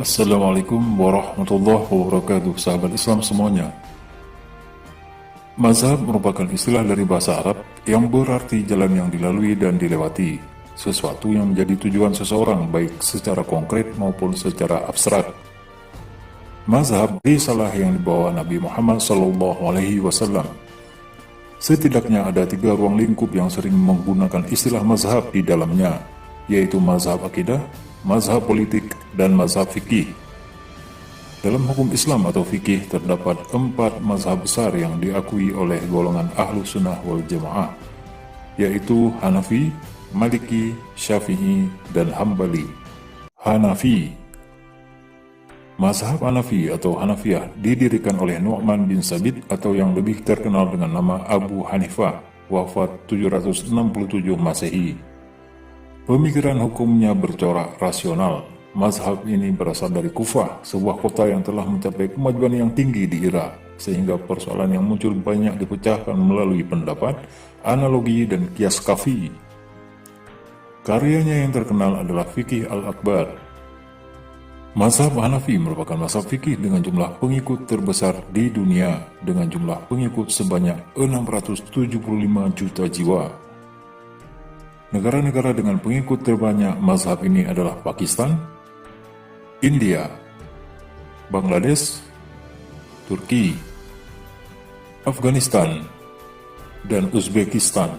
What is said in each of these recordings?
Assalamualaikum warahmatullahi wabarakatuh, sahabat Islam semuanya. Mazhab merupakan istilah dari bahasa Arab yang berarti jalan yang dilalui dan dilewati, sesuatu yang menjadi tujuan seseorang baik secara konkret maupun secara abstrak. Mazhab risalah yang dibawa Nabi Muhammad SAW. Setidaknya ada 3 ruang lingkup yang sering menggunakan istilah mazhab di dalamnya, yaitu mazhab akidah, mazhab politik, dan mazhab fikih. Dalam hukum Islam atau fikih terdapat 4 mazhab besar yang diakui oleh golongan ahlu sunnah wal jamaah, yaitu Hanafi, Maliki, Syafi'i, dan Hambali. Hanafi. Mazhab Hanafi atau Hanafiyah didirikan oleh Nu'man bin Sabit atau yang lebih terkenal dengan nama Abu Hanifah, wafat 767 Masehi. Pemikiran hukumnya bercorak rasional. Mazhab ini berasal dari Kufah, sebuah kota yang telah mencapai kemajuan yang tinggi di Irak, sehingga persoalan yang muncul banyak dipecahkan melalui pendapat, analogi, dan kias kafi. Karyanya yang terkenal adalah Fiqih Al-Akbar. Mazhab Hanafi merupakan mazhab fikih dengan jumlah pengikut terbesar di dunia, dengan jumlah pengikut sebanyak 675 juta jiwa. Negara-negara dengan pengikut terbanyak mazhab ini adalah Pakistan, India, Bangladesh, Turki, Afghanistan, dan Uzbekistan.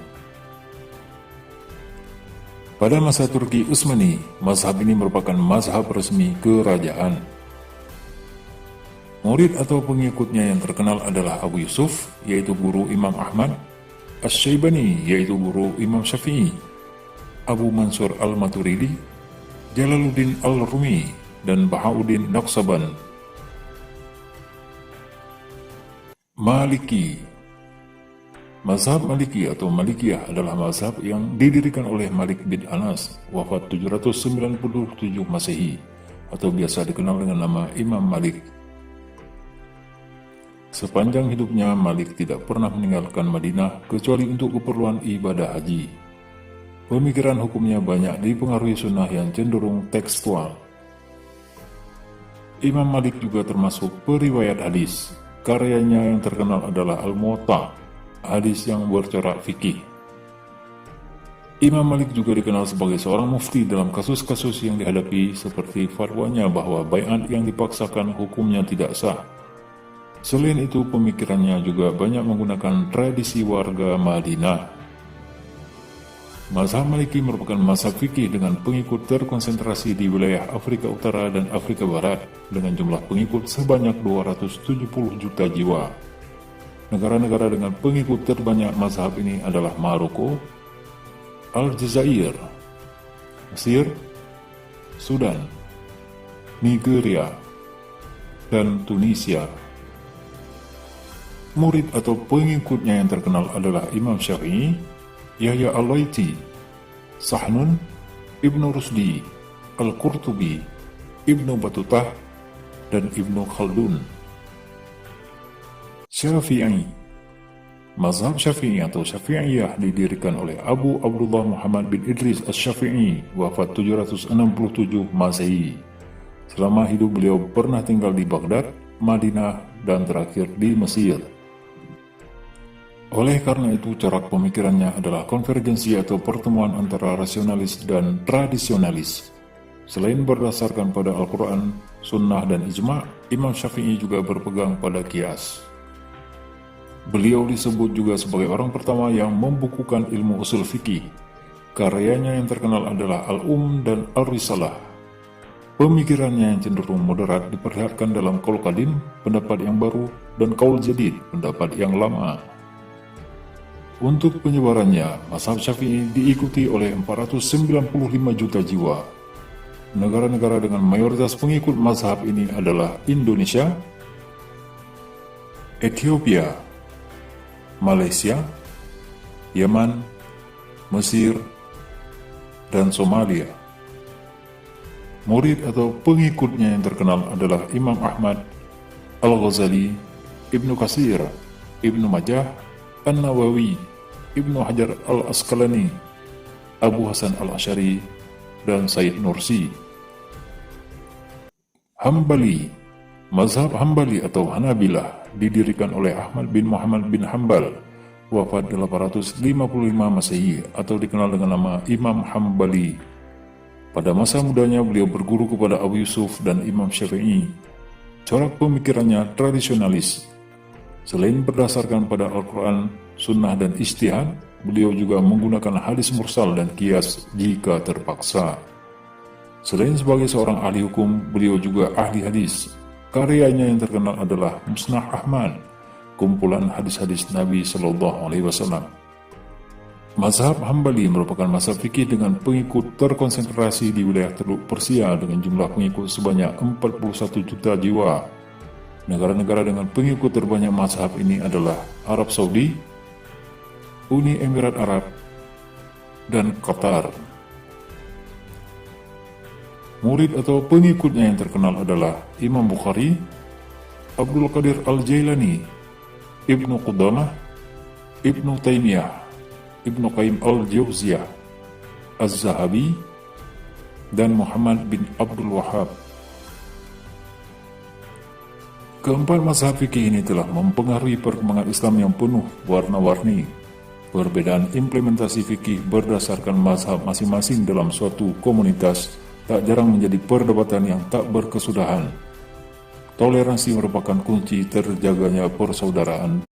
Pada masa Turki Utsmani, mazhab ini merupakan mazhab resmi kerajaan. Murid atau pengikutnya yang terkenal adalah Abu Yusuf, yaitu guru Imam Ahmad, Asy-Syaibani, yaitu guru Imam Syafi'i, Abu Mansur Al-Maturidi, Jalaluddin Al-Rumi, dan Bahauddin Naqsaban. Maliki. Mazhab Maliki atau Malikiyah adalah mazhab yang didirikan oleh Malik bin Anas, wafat 797 Masehi, atau biasa dikenal dengan nama Imam Malik. Sepanjang hidupnya, Malik tidak pernah meninggalkan Madinah kecuali untuk keperluan ibadah haji. Pemikiran hukumnya banyak dipengaruhi sunnah yang cenderung tekstual. Imam Malik juga termasuk periwayat hadis. Karyanya yang terkenal adalah Al-Muwatta, hadis yang bercorak fikih. Imam Malik juga dikenal sebagai seorang mufti dalam kasus-kasus yang dihadapi, seperti fatwanya bahwa baiat yang dipaksakan hukumnya tidak sah. Selain itu, pemikirannya juga banyak menggunakan tradisi warga Madinah. Mazhab Maliki merupakan mazhab fikih dengan pengikut terkonsentrasi di wilayah Afrika Utara dan Afrika Barat dengan jumlah pengikut sebanyak 270 juta jiwa. Negara-negara dengan pengikut terbanyak mazhab ini adalah Maroko, Aljazair, Mesir, Sudan, Nigeria, dan Tunisia. Murid atau pengikutnya yang terkenal adalah Imam Syafi'i, Yahya Al-Laiti, Sahnun, Ibnu Rusdi, Al-Qurtubi, Ibnu Batutah, dan Ibnu Khaldun. Syafi'i. Mazhab Syafi'i atau Syafi'iyah didirikan oleh Abu Abdullah Muhammad bin Idris Asy-Syafi'i, wafat 767 Masehi. Selama hidup beliau pernah tinggal di Baghdad, Madinah, dan terakhir di Mesir. Oleh karena itu, corak pemikirannya adalah konvergensi atau pertemuan antara rasionalis dan tradisionalis. Selain berdasarkan pada Al-Quran, Sunnah, dan Ijma', Imam Syafi'i juga berpegang pada qiyas. Beliau disebut juga sebagai orang pertama yang membukukan ilmu usul fikih. Karyanya yang terkenal adalah Al-Um dan Ar-Risalah. Pemikirannya yang cenderung moderat diperlihatkan dalam Qaul Qadim, pendapat yang baru, dan Qaul Jadid, pendapat yang lama. Untuk penyebarannya, mazhab Syafi'i diikuti oleh 495 juta jiwa. Negara-negara dengan mayoritas pengikut mazhab ini adalah Indonesia, Ethiopia, Malaysia, Yaman, Mesir, dan Somalia. Murid atau pengikutnya yang terkenal adalah Imam Ahmad, Al-Ghazali, Ibnu Katsir, Ibnu Majah, An-Nawawi, Ibnu Hajar Al-Asqalani, Abu Hasan Al-Asy'ari, dan Said Nursi. Hambali. Mazhab Hambali atau Hanabilah didirikan oleh Ahmad bin Muhammad bin Hambal, wafat 855 Masehi atau dikenal dengan nama Imam Hambali. Pada masa mudanya beliau berguru kepada Abu Yusuf dan Imam Syafi'i. Corak pemikirannya tradisionalis. Selain berdasarkan pada Al-Quran, Sunnah dan Ijtihad, beliau juga menggunakan hadis mursal dan qiyas jika terpaksa. Selain sebagai seorang ahli hukum, beliau juga ahli hadis. Karyanya yang terkenal adalah Musnad Ahmad, kumpulan hadis-hadis Nabi Shallallahu Alaihi Wasallam. Mazhab Hambali merupakan mazhab fikih dengan pengikut terkonsentrasi di wilayah Teluk Persia dengan jumlah pengikut sebanyak 41 juta jiwa. Negara-negara dengan pengikut terbanyak mazhab ini adalah Arab Saudi, Uni Emirat Arab, dan Qatar. Murid atau pengikutnya yang terkenal adalah Imam Bukhari, Abdul Qadir Al-Jailani, Ibnu Qudamah, Ibnu Taimiyah, Ibnu Qayyim Al-Jauziyah, Az-Zahabi, dan Muhammad bin Abdul Wahhab. Keempat mazhab fikih ini telah mempengaruhi perkembangan Islam yang penuh warna-warni. Perbedaan implementasi fikih berdasarkan mazhab masing-masing dalam suatu komunitas tak jarang menjadi perdebatan yang tak berkesudahan. Toleransi merupakan kunci terjaganya persaudaraan